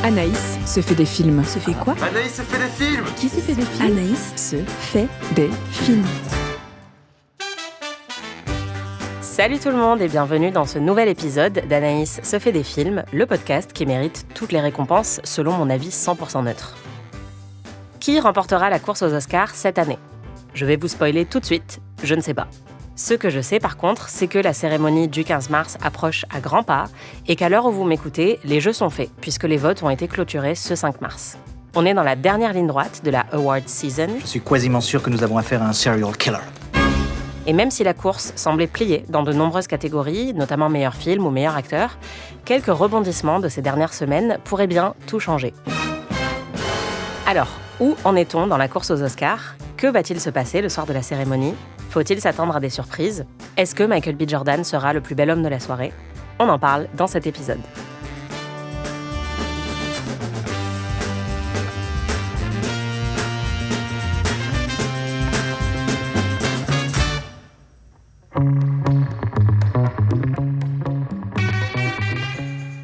Anaïs se fait des films. Se fait quoi ? Anaïs se fait des films. Qui se fait des films ? Anaïs se fait des films. Salut tout le monde et bienvenue dans ce nouvel épisode d'Anaïs se fait des films, le podcast qui mérite toutes les récompenses selon mon avis 100% neutre. Qui remportera la course aux Oscars cette année ? Je vais vous spoiler tout de suite, je ne sais pas. Ce que je sais par contre, c'est que la cérémonie du 15 mars approche à grands pas et qu'à l'heure où vous m'écoutez, les jeux sont faits puisque les votes ont été clôturés ce 5 mars. On est dans la dernière ligne droite de la award season. Je suis quasiment sûr que nous avons affaire à un serial killer. Et même si la course semblait pliée dans de nombreuses catégories, notamment meilleur film ou meilleur acteur, quelques rebondissements de ces dernières semaines pourraient bien tout changer. Alors, où en est-on dans la course aux Oscars ? Que va-t-il se passer le soir de la cérémonie ? Faut-il s'attendre à des surprises ? Est-ce que Michael B. Jordan sera le plus bel homme de la soirée ? On en parle dans cet épisode.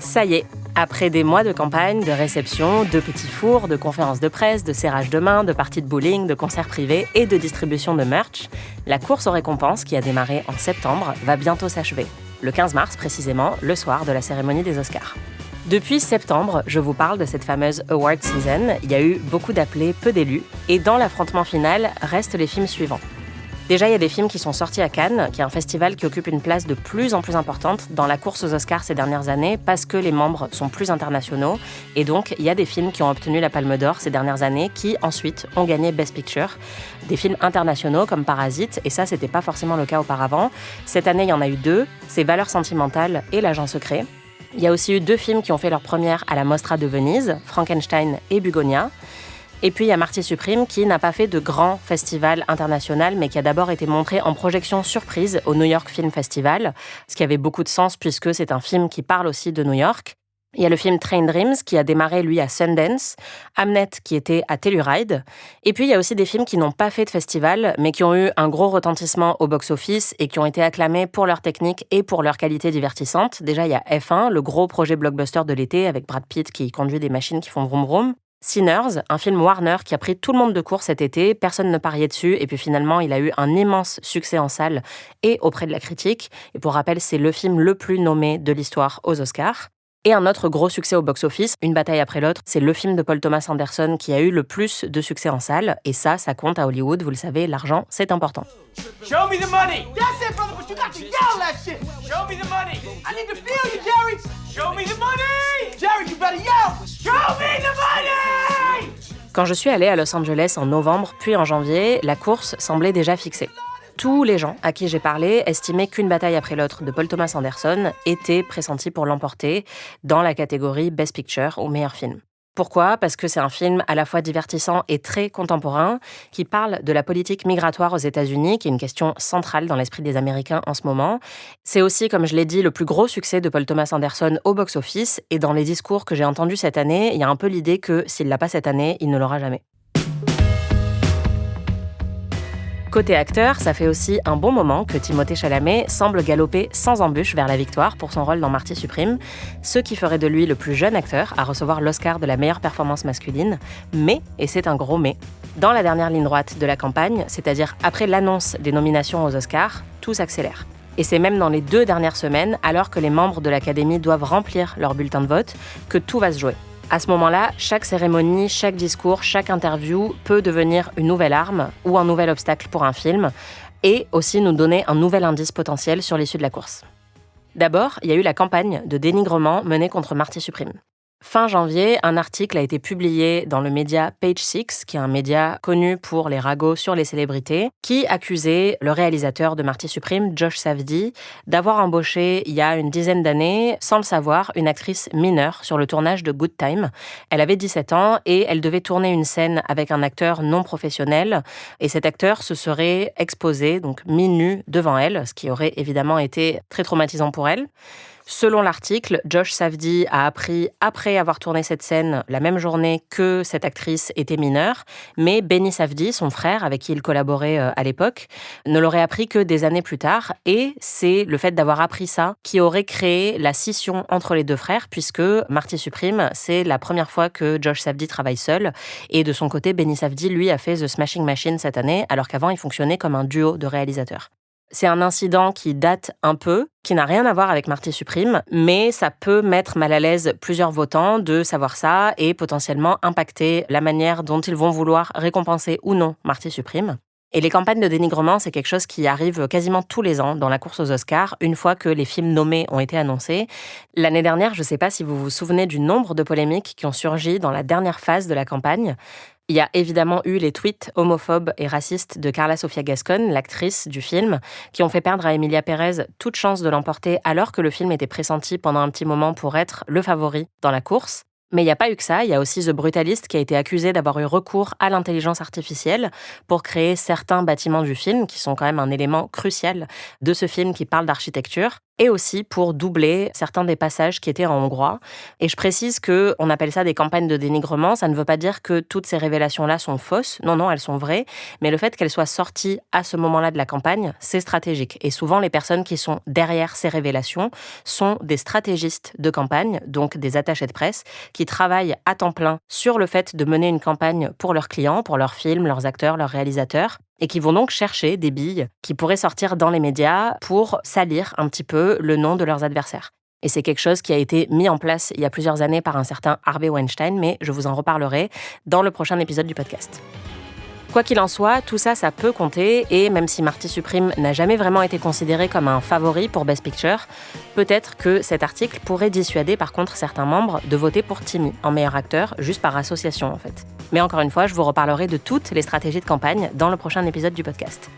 Ça y est, après des mois de campagne, de réception, de petits fours, de conférences de presse, de serrage de main, de parties de bowling, de concerts privés et de distribution de merch, la course aux récompenses, qui a démarré en septembre, va bientôt s'achever. Le 15 mars précisément, le soir de la cérémonie des Oscars. Depuis septembre, je vous parle de cette fameuse award season. Il y a eu beaucoup d'appelés, peu d'élus, et dans l'affrontement final restent les films suivants. Déjà, il y a des films qui sont sortis à Cannes, qui est un festival qui occupe une place de plus en plus importante dans la course aux Oscars ces dernières années parce que les membres sont plus internationaux. Et donc, il y a des films qui ont obtenu la Palme d'Or ces dernières années qui, ensuite, ont gagné Best Picture. Des films internationaux comme Parasite, et ça, c'était pas forcément le cas auparavant. Cette année, il y en a eu 2, c'est Valeurs sentimentales et L'Agent secret. Il y a aussi eu 2 films qui ont fait leur première à la Mostra de Venise, Frankenstein et Bugonia. Et puis il y a Marty Supreme qui n'a pas fait de grand festival international, mais qui a d'abord été montré en projection surprise au New York Film Festival, ce qui avait beaucoup de sens puisque c'est un film qui parle aussi de New York. Il y a le film Train Dreams qui a démarré lui à Sundance, Hamnet qui était à Telluride. Et puis il y a aussi des films qui n'ont pas fait de festival, mais qui ont eu un gros retentissement au box-office et qui ont été acclamés pour leur technique et pour leur qualité divertissante. Déjà il y a F1, le gros projet blockbuster de l'été avec Brad Pitt qui conduit des machines qui font vroom vroom. Sinners, un film Warner qui a pris tout le monde de court cet été, personne ne pariait dessus, et puis finalement il a eu un immense succès en salle et auprès de la critique. Et pour rappel, c'est le film le plus nommé de l'histoire aux Oscars. Et un autre gros succès au box-office, une bataille après l'autre, c'est le film de Paul Thomas Anderson qui a eu le plus de succès en salle. Et ça compte à Hollywood, vous le savez, l'argent, c'est important. Show me the money. That's it, brother, but you got to yell that shit. Show me the money. I need to feel you, Jerry. Show me the money. Jerry, you better yell. Show me the money. Quand je suis allée à Los Angeles en novembre, puis en janvier, la course semblait déjà fixée. Tous les gens à qui j'ai parlé estimaient qu'une bataille après l'autre de Paul Thomas Anderson était pressentie pour l'emporter dans la catégorie Best Picture ou meilleur film. Pourquoi ? Parce que c'est un film à la fois divertissant et très contemporain qui parle de la politique migratoire aux États-Unis, qui est une question centrale dans l'esprit des Américains en ce moment. C'est aussi, comme je l'ai dit, le plus gros succès de Paul Thomas Anderson au box-office. Et dans les discours que j'ai entendus cette année, il y a un peu l'idée que s'il l'a pas cette année, il ne l'aura jamais. Côté acteur, ça fait aussi un bon moment que Timothée Chalamet semble galoper sans embûche vers la victoire pour son rôle dans Marty Supreme, ce qui ferait de lui le plus jeune acteur à recevoir l'Oscar de la meilleure performance masculine. Mais, et c'est un gros mais, dans la dernière ligne droite de la campagne, c'est-à-dire après l'annonce des nominations aux Oscars, tout s'accélère. Et c'est même dans les 2 dernières semaines, alors que les membres de l'Académie doivent remplir leur bulletin de vote, que tout va se jouer. À ce moment-là, chaque cérémonie, chaque discours, chaque interview peut devenir une nouvelle arme ou un nouvel obstacle pour un film et aussi nous donner un nouvel indice potentiel sur l'issue de la course. D'abord, il y a eu la campagne de dénigrement menée contre Marty Supreme. Fin janvier, un article a été publié dans le média Page Six, qui est un média connu pour les ragots sur les célébrités, qui accusait le réalisateur de Marty Supreme, Josh Safdie, d'avoir embauché il y a une dizaine d'années, sans le savoir, une actrice mineure sur le tournage de Good Time. Elle avait 17 ans et elle devait tourner une scène avec un acteur non professionnel. Et cet acteur se serait exposé, donc mis nu devant elle, ce qui aurait évidemment été très traumatisant pour elle. Selon l'article, Josh Safdie a appris, après avoir tourné cette scène la même journée, que cette actrice était mineure, mais Benny Safdie, son frère, avec qui il collaborait à l'époque, ne l'aurait appris que des années plus tard, et c'est le fait d'avoir appris ça qui aurait créé la scission entre les deux frères, puisque Marty Supreme, c'est la première fois que Josh Safdie travaille seul, et de son côté, Benny Safdie, lui, a fait The Smashing Machine cette année, alors qu'avant, il fonctionnait comme un duo de réalisateurs. C'est un incident qui date un peu, qui n'a rien à voir avec Marty Supreme, mais ça peut mettre mal à l'aise plusieurs votants de savoir ça et potentiellement impacter la manière dont ils vont vouloir récompenser ou non Marty Supreme. Et les campagnes de dénigrement, c'est quelque chose qui arrive quasiment tous les ans dans la course aux Oscars, une fois que les films nommés ont été annoncés. L'année dernière, je ne sais pas si vous vous souvenez du nombre de polémiques qui ont surgi dans la dernière phase de la campagne. Il y a évidemment eu les tweets homophobes et racistes de Carla Sofia Gascon, l'actrice du film, qui ont fait perdre à Emilia Pérez toute chance de l'emporter alors que le film était pressenti pendant un petit moment pour être le favori dans la course. Mais il n'y a pas eu que ça, il y a aussi The Brutalist qui a été accusé d'avoir eu recours à l'intelligence artificielle pour créer certains bâtiments du film, qui sont quand même un élément crucial de ce film qui parle d'architecture, et aussi pour doubler certains des passages qui étaient en hongrois. Et je précise qu'on appelle ça des campagnes de dénigrement, ça ne veut pas dire que toutes ces révélations-là sont fausses, non, elles sont vraies, mais le fait qu'elles soient sorties à ce moment-là de la campagne, c'est stratégique. Et souvent, les personnes qui sont derrière ces révélations sont des stratégistes de campagne, donc des attachés de presse, qui travaillent à temps plein sur le fait de mener une campagne pour leurs clients, pour leurs films, leurs acteurs, leurs réalisateurs, et qui vont donc chercher des billes qui pourraient sortir dans les médias pour salir un petit peu le nom de leurs adversaires. Et c'est quelque chose qui a été mis en place il y a plusieurs années par un certain Harvey Weinstein, mais je vous en reparlerai dans le prochain épisode du podcast. Quoi qu'il en soit, tout ça, ça peut compter, et même si Marty Supreme n'a jamais vraiment été considéré comme un favori pour Best Picture, peut-être que cet article pourrait dissuader par contre certains membres de voter pour Timmy en meilleur acteur, juste par association en fait. Mais encore une fois, je vous reparlerai de toutes les stratégies de campagne dans le prochain épisode du podcast.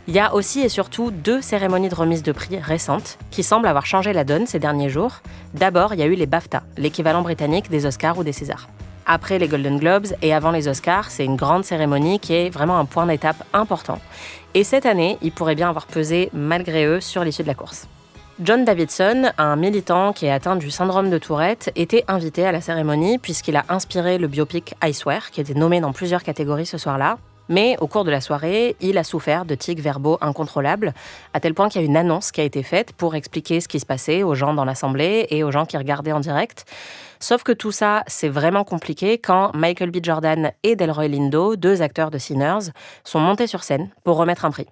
Il y a aussi et surtout 2 cérémonies de remise de prix récentes qui semblent avoir changé la donne ces derniers jours. D'abord, il y a eu les BAFTA, l'équivalent britannique des Oscars ou des Césars. Après les Golden Globes et avant les Oscars, c'est une grande cérémonie qui est vraiment un point d'étape important. Et cette année, il pourrait bien avoir pesé, malgré eux, sur l'issue de la course. John Davidson, un militant qui est atteint du syndrome de Tourette, était invité à la cérémonie puisqu'il a inspiré le biopic I Swear, qui était nommé dans plusieurs catégories ce soir-là. Mais au cours de la soirée, il a souffert de tics verbaux incontrôlables, à tel point qu'il y a une annonce qui a été faite pour expliquer ce qui se passait aux gens dans l'assemblée et aux gens qui regardaient en direct. Sauf que tout ça, c'est vraiment compliqué quand Michael B. Jordan et Delroy Lindo, 2 acteurs de Sinners, sont montés sur scène pour remettre un prix.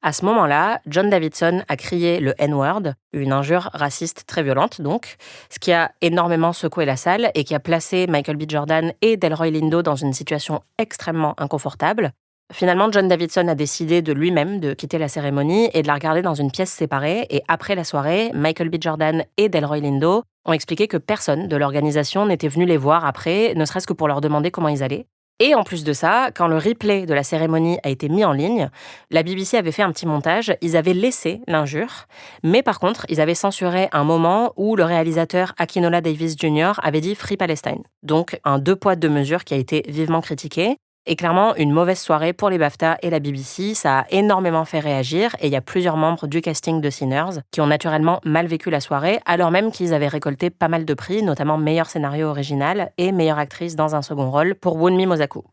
À ce moment-là, John Davidson a crié le N-word, une injure raciste très violente donc, ce qui a énormément secoué la salle et qui a placé Michael B. Jordan et Delroy Lindo dans une situation extrêmement inconfortable. Finalement, John Davidson a décidé de lui-même de quitter la cérémonie et de la regarder dans une pièce séparée. Et après la soirée, Michael B. Jordan et Delroy Lindo ont expliqué que personne de l'organisation n'était venu les voir après, ne serait-ce que pour leur demander comment ils allaient. Et en plus de ça, quand le replay de la cérémonie a été mis en ligne, la BBC avait fait un petit montage, ils avaient laissé l'injure, mais par contre, ils avaient censuré un moment où le réalisateur Akinola Davis Jr. avait dit « Free Palestine ». Donc un 2 poids 2 mesures qui a été vivement critiqué. Et clairement, une mauvaise soirée pour les BAFTA et la BBC, ça a énormément fait réagir et il y a plusieurs membres du casting de Sinners qui ont naturellement mal vécu la soirée, alors même qu'ils avaient récolté pas mal de prix, notamment meilleur scénario original et meilleure actrice dans un second rôle pour Wunmi Mosaku.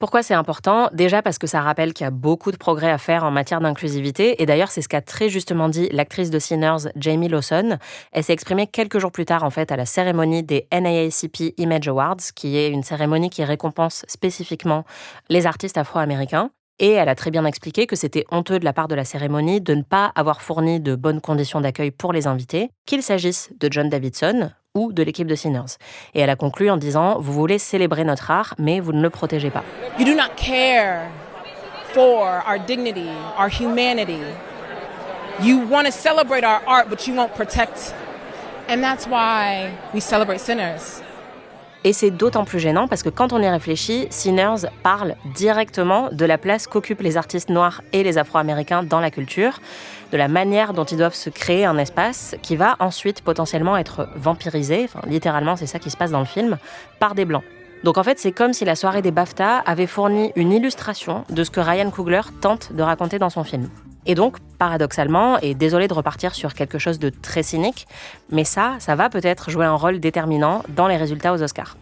Pourquoi c'est important ? Déjà parce que ça rappelle qu'il y a beaucoup de progrès à faire en matière d'inclusivité. Et d'ailleurs, c'est ce qu'a très justement dit l'actrice de Sinners, Jamie Lawson. Elle s'est exprimée quelques jours plus tard, en fait, à la cérémonie des NAACP Image Awards, qui est une cérémonie qui récompense spécifiquement les artistes afro-américains. Et elle a très bien expliqué que c'était honteux de la part de la cérémonie de ne pas avoir fourni de bonnes conditions d'accueil pour les invités, qu'il s'agisse de John Davidson ou de l'équipe de Sinners. Et elle a conclu en disant « Vous voulez célébrer notre art, mais vous ne le protégez pas. » You do not care for our dignity, our humanity. You want to celebrate our art, but you won't protect. And that's why we celebrate Sinners. Et c'est d'autant plus gênant parce que quand on y réfléchit, Sinners parle directement de la place qu'occupent les artistes noirs et les afro-américains dans la culture, de la manière dont ils doivent se créer un espace qui va ensuite potentiellement être vampirisé, enfin littéralement c'est ça qui se passe dans le film, par des blancs. Donc en fait c'est comme si la soirée des BAFTA avait fourni une illustration de ce que Ryan Coogler tente de raconter dans son film. Et donc, paradoxalement, et désolé de repartir sur quelque chose de très cynique, mais ça va peut-être jouer un rôle déterminant dans les résultats aux Oscars.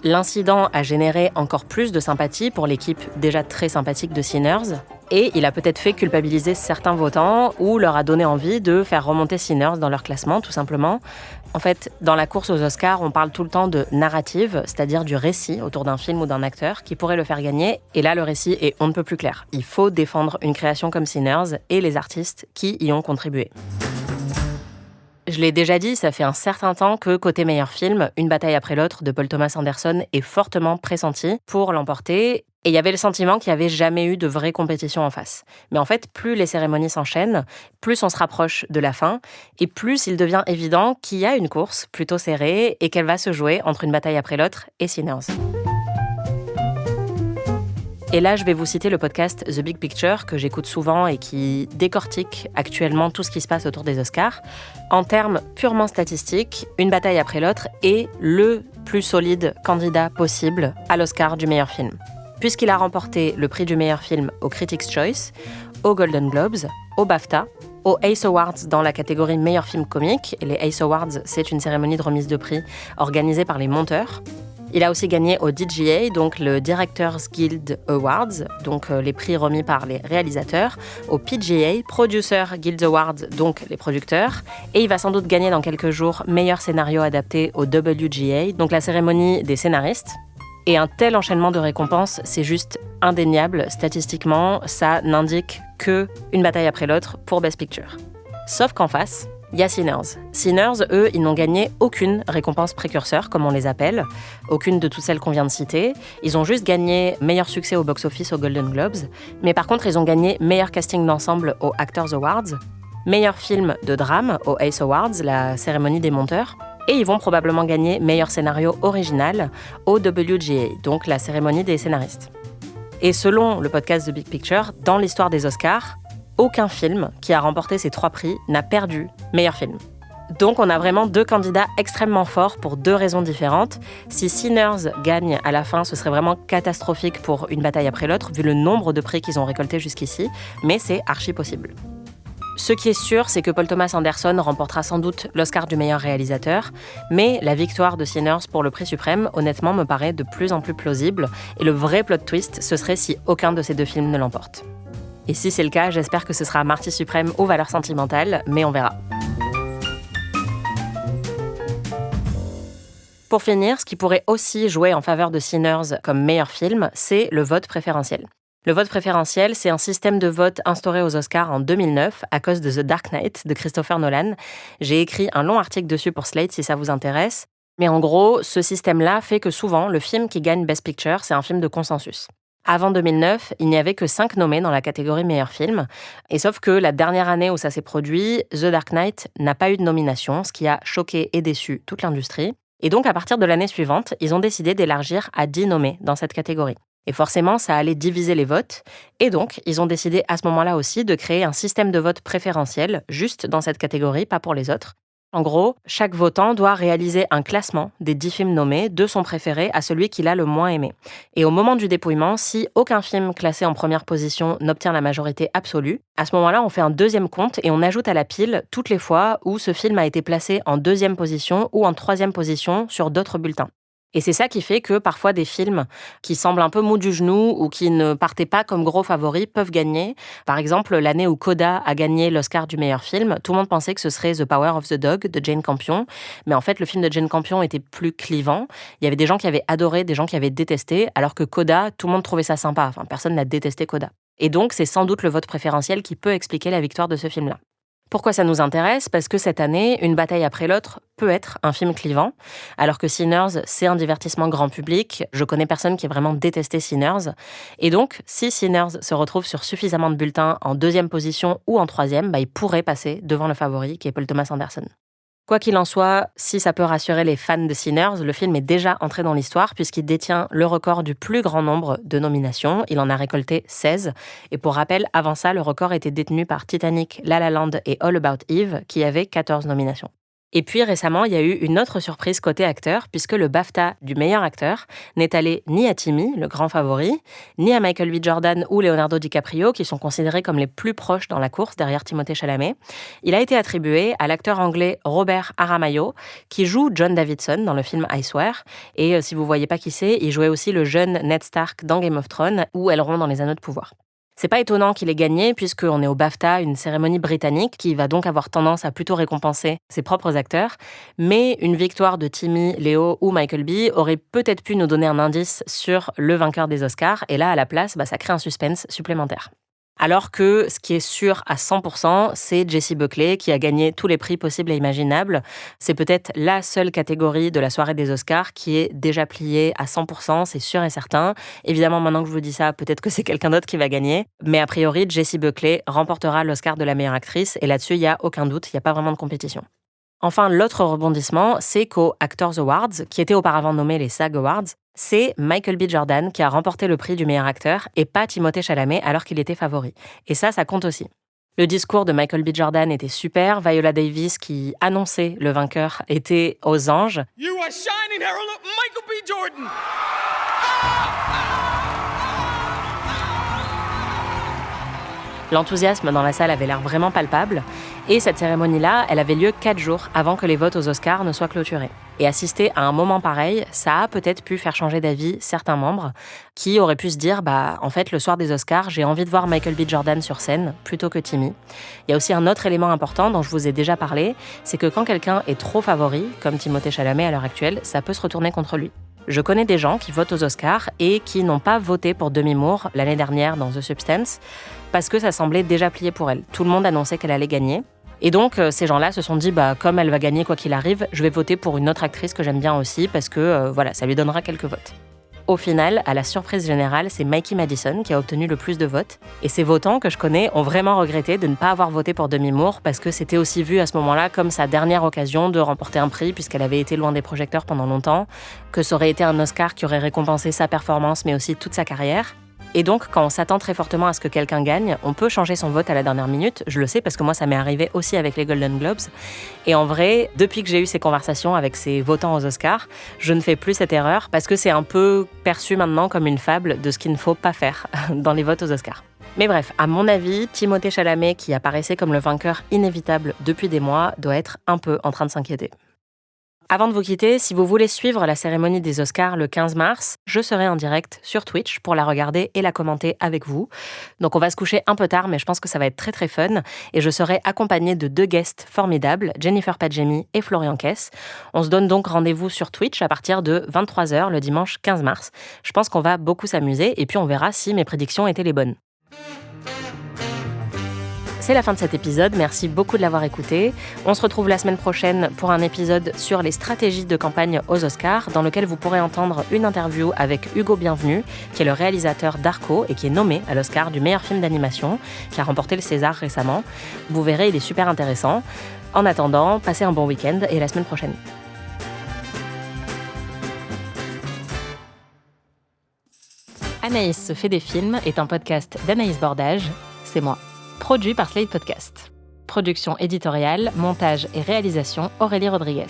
L'incident a généré encore plus de sympathie pour l'équipe déjà très sympathique de Sinners, et il a peut-être fait culpabiliser certains votants ou leur a donné envie de faire remonter Sinners dans leur classement, tout simplement. En fait, dans la course aux Oscars, on parle tout le temps de narrative, c'est-à-dire du récit autour d'un film ou d'un acteur qui pourrait le faire gagner, et là, le récit est on ne peut plus clair. Il faut défendre une création comme Sinners et les artistes qui y ont contribué. Je l'ai déjà dit, ça fait un certain temps que côté meilleur film, Une bataille après l'autre de Paul Thomas Anderson est fortement pressenti pour l'emporter. Et il y avait le sentiment qu'il n'y avait jamais eu de vraie compétition en face. Mais en fait, plus les cérémonies s'enchaînent, plus on se rapproche de la fin, et plus il devient évident qu'il y a une course plutôt serrée et qu'elle va se jouer entre Une bataille après l'autre et Sinners. Et là, je vais vous citer le podcast The Big Picture, que j'écoute souvent et qui décortique actuellement tout ce qui se passe autour des Oscars. En termes purement statistiques, Une bataille après l'autre est le plus solide candidat possible à l'Oscar du meilleur film. Puisqu'il a remporté le prix du meilleur film au Critics' Choice, aux Golden Globes, au BAFTA, aux Ace Awards dans la catégorie meilleur film comique. Et les Ace Awards, c'est une cérémonie de remise de prix organisée par les monteurs. Il a aussi gagné au DGA, donc le Directors Guild Awards, donc les prix remis par les réalisateurs, au PGA, Producer Guild Awards, donc les producteurs, et il va sans doute gagner dans quelques jours meilleur scénario adapté au WGA, donc la cérémonie des scénaristes. Et un tel enchaînement de récompenses, c'est juste indéniable. Statistiquement, ça n'indique que une bataille après l'autre pour Best Picture. Sauf qu'en face, il y a Sinners. Sinners, eux, ils n'ont gagné aucune récompense précurseur, comme on les appelle, aucune de toutes celles qu'on vient de citer. Ils ont juste gagné meilleur succès au box-office aux Golden Globes, mais par contre, ils ont gagné meilleur casting d'ensemble aux Actors Awards, meilleur film de drame aux Ace Awards, la cérémonie des monteurs, et ils vont probablement gagner meilleur scénario original au WGA, donc la cérémonie des scénaristes. Et selon le podcast The Big Picture, dans l'histoire des Oscars, aucun film qui a remporté ces 3 prix n'a perdu meilleur film. Donc on a vraiment 2 candidats extrêmement forts pour 2 raisons différentes. Si Sinners gagne à la fin, ce serait vraiment catastrophique pour Une bataille après l'autre, vu le nombre de prix qu'ils ont récoltés jusqu'ici, mais c'est archi possible. Ce qui est sûr, c'est que Paul Thomas Anderson remportera sans doute l'Oscar du meilleur réalisateur, mais la victoire de Sinners pour le prix suprême, honnêtement, me paraît de plus en plus plausible, et le vrai plot twist, ce serait si aucun de ces 2 films ne l'emporte. Et si c'est le cas, j'espère que ce sera Marty suprême ou Valeurs sentimentales, mais on verra. Pour finir, ce qui pourrait aussi jouer en faveur de Sinners comme meilleur film, c'est le vote préférentiel. Le vote préférentiel, c'est un système de vote instauré aux Oscars en 2009 à cause de The Dark Knight de Christopher Nolan. J'ai écrit un long article dessus pour Slate si ça vous intéresse. Mais en gros, ce système-là fait que souvent, le film qui gagne Best Picture, c'est un film de consensus. Avant 2009, il n'y avait que 5 nommés dans la catégorie meilleur film. Et sauf que la dernière année où ça s'est produit, The Dark Knight n'a pas eu de nomination, ce qui a choqué et déçu toute l'industrie. Et donc, à partir de l'année suivante, ils ont décidé d'élargir à 10 nommés dans cette catégorie. Et forcément, ça allait diviser les votes. Et donc, ils ont décidé à ce moment-là aussi de créer un système de vote préférentiel, juste dans cette catégorie, pas pour les autres. En gros, chaque votant doit réaliser un classement des 10 films nommés, de son préféré à celui qu'il a le moins aimé. Et au moment du dépouillement, si aucun film classé en première position n'obtient la majorité absolue, à ce moment-là, on fait un deuxième compte et on ajoute à la pile toutes les fois où ce film a été placé en 2e position ou en 3e position sur d'autres bulletins. Et c'est ça qui fait que parfois des films qui semblent un peu mous du genou ou qui ne partaient pas comme gros favoris peuvent gagner. Par exemple, l'année où Coda a gagné l'Oscar du meilleur film, tout le monde pensait que ce serait The Power of the Dog de Jane Campion. Mais en fait, le film de Jane Campion était plus clivant. Il y avait des gens qui avaient adoré, des gens qui avaient détesté, alors que Coda, tout le monde trouvait ça sympa. Enfin, personne n'a détesté Coda. Et donc, c'est sans doute le vote préférentiel qui peut expliquer la victoire de ce film-là. Pourquoi ça nous intéresse ? Parce que cette année, Une bataille après l'autre peut être un film clivant, alors que Sinners, c'est un divertissement grand public. Je connais personne qui ait vraiment détesté Sinners. Et donc, si Sinners se retrouve sur suffisamment de bulletins en 2e position ou en 3e, il pourrait passer devant le favori, qui est Paul Thomas Anderson. Quoi qu'il en soit, si ça peut rassurer les fans de Sinners, le film est déjà entré dans l'histoire puisqu'il détient le record du plus grand nombre de nominations. Il en a récolté 16. Et pour rappel, avant ça, le record était détenu par Titanic, La La Land et All About Eve, qui avaient 14 nominations. Et puis récemment, il y a eu une autre surprise côté acteur, puisque le BAFTA du meilleur acteur n'est allé ni à Timmy, le grand favori, ni à Michael B. Jordan ou Leonardo DiCaprio, qui sont considérés comme les plus proches dans la course derrière Timothée Chalamet. Il a été attribué à l'acteur anglais Robert Aramayo, qui joue John Davidson dans le film I Swear. Et si vous ne voyez pas qui c'est, il jouait aussi le jeune Ned Stark dans Game of Thrones ou Elrond dans Les Anneaux de Pouvoir. C'est pas étonnant qu'il ait gagné puisqu'on est au BAFTA, une cérémonie britannique qui va donc avoir tendance à plutôt récompenser ses propres acteurs. Mais une victoire de Timmy, Léo ou Michael B aurait peut-être pu nous donner un indice sur le vainqueur des Oscars. Et là, à la place, ça crée un suspense supplémentaire. Alors que ce qui est sûr à 100%, c'est Jessie Buckley qui a gagné tous les prix possibles et imaginables. C'est peut-être la seule catégorie de la soirée des Oscars qui est déjà pliée à 100%, c'est sûr et certain. Évidemment, maintenant que je vous dis ça, peut-être que c'est quelqu'un d'autre qui va gagner. Mais a priori, Jessie Buckley remportera l'Oscar de la meilleure actrice et là-dessus, il n'y a aucun doute, il n'y a pas vraiment de compétition. Enfin, l'autre rebondissement, c'est qu'aux Actors Awards, qui étaient auparavant nommés les SAG Awards, c'est Michael B. Jordan qui a remporté le prix du meilleur acteur et pas Timothée Chalamet alors qu'il était favori. Et ça compte aussi. Le discours de Michael B. Jordan était super. Viola Davis, qui annonçait le vainqueur, était aux anges. You are shining herald of Michael B. Jordan! L'enthousiasme dans la salle avait l'air vraiment palpable. Et cette cérémonie-là, elle avait lieu 4 jours avant que les votes aux Oscars ne soient clôturés. Et assister à un moment pareil, ça a peut-être pu faire changer d'avis certains membres qui auraient pu se dire en fait, le soir des Oscars, j'ai envie de voir Michael B. Jordan sur scène plutôt que Timmy. Il y a aussi un autre élément important dont je vous ai déjà parlé, c'est que quand quelqu'un est trop favori, comme Timothée Chalamet à l'heure actuelle, ça peut se retourner contre lui. Je connais des gens qui votent aux Oscars et qui n'ont pas voté pour Demi Moore l'année dernière dans The Substance parce que ça semblait déjà plié pour elle. Tout le monde annonçait qu'elle allait gagner. Et donc, ces gens-là se sont dit, comme elle va gagner quoi qu'il arrive, je vais voter pour une autre actrice que j'aime bien aussi parce que ça lui donnera quelques votes. Au final, à la surprise générale, c'est Mikey Madison qui a obtenu le plus de votes. Et ces votants que je connais ont vraiment regretté de ne pas avoir voté pour Demi Moore parce que c'était aussi vu à ce moment-là comme sa dernière occasion de remporter un prix puisqu'elle avait été loin des projecteurs pendant longtemps, que ça aurait été un Oscar qui aurait récompensé sa performance mais aussi toute sa carrière. Et donc, quand on s'attend très fortement à ce que quelqu'un gagne, on peut changer son vote à la dernière minute. Je le sais parce que moi, ça m'est arrivé aussi avec les Golden Globes. Et en vrai, depuis que j'ai eu ces conversations avec ces votants aux Oscars, je ne fais plus cette erreur parce que c'est un peu perçu maintenant comme une fable de ce qu'il ne faut pas faire dans les votes aux Oscars. Mais bref, à mon avis, Timothée Chalamet, qui apparaissait comme le vainqueur inévitable depuis des mois, doit être un peu en train de s'inquiéter. Avant de vous quitter, si vous voulez suivre la cérémonie des Oscars le 15 mars, je serai en direct sur Twitch pour la regarder et la commenter avec vous. Donc on va se coucher un peu tard, mais je pense que ça va être très très fun. Et je serai accompagnée de 2 guests formidables, Jennifer Padjemi et Florian Kess. On se donne donc rendez-vous sur Twitch à partir de 23h le dimanche 15 mars. Je pense qu'on va beaucoup s'amuser et puis on verra si mes prédictions étaient les bonnes. C'est la fin de cet épisode, merci beaucoup de l'avoir écouté. On se retrouve la semaine prochaine pour un épisode sur les stratégies de campagne aux Oscars, dans lequel vous pourrez entendre une interview avec Hugo Bienvenu, qui est le réalisateur d'Arco et qui est nommé à l'Oscar du meilleur film d'animation, qui a remporté le César récemment. Vous verrez, il est super intéressant. En attendant, passez un bon week-end et à la semaine prochaine. Anaïs se fait des films est un podcast d'Anaïs Bordage, c'est moi. Produit par Slate Podcast. Production éditoriale, montage et réalisation Aurélie Rodriguez.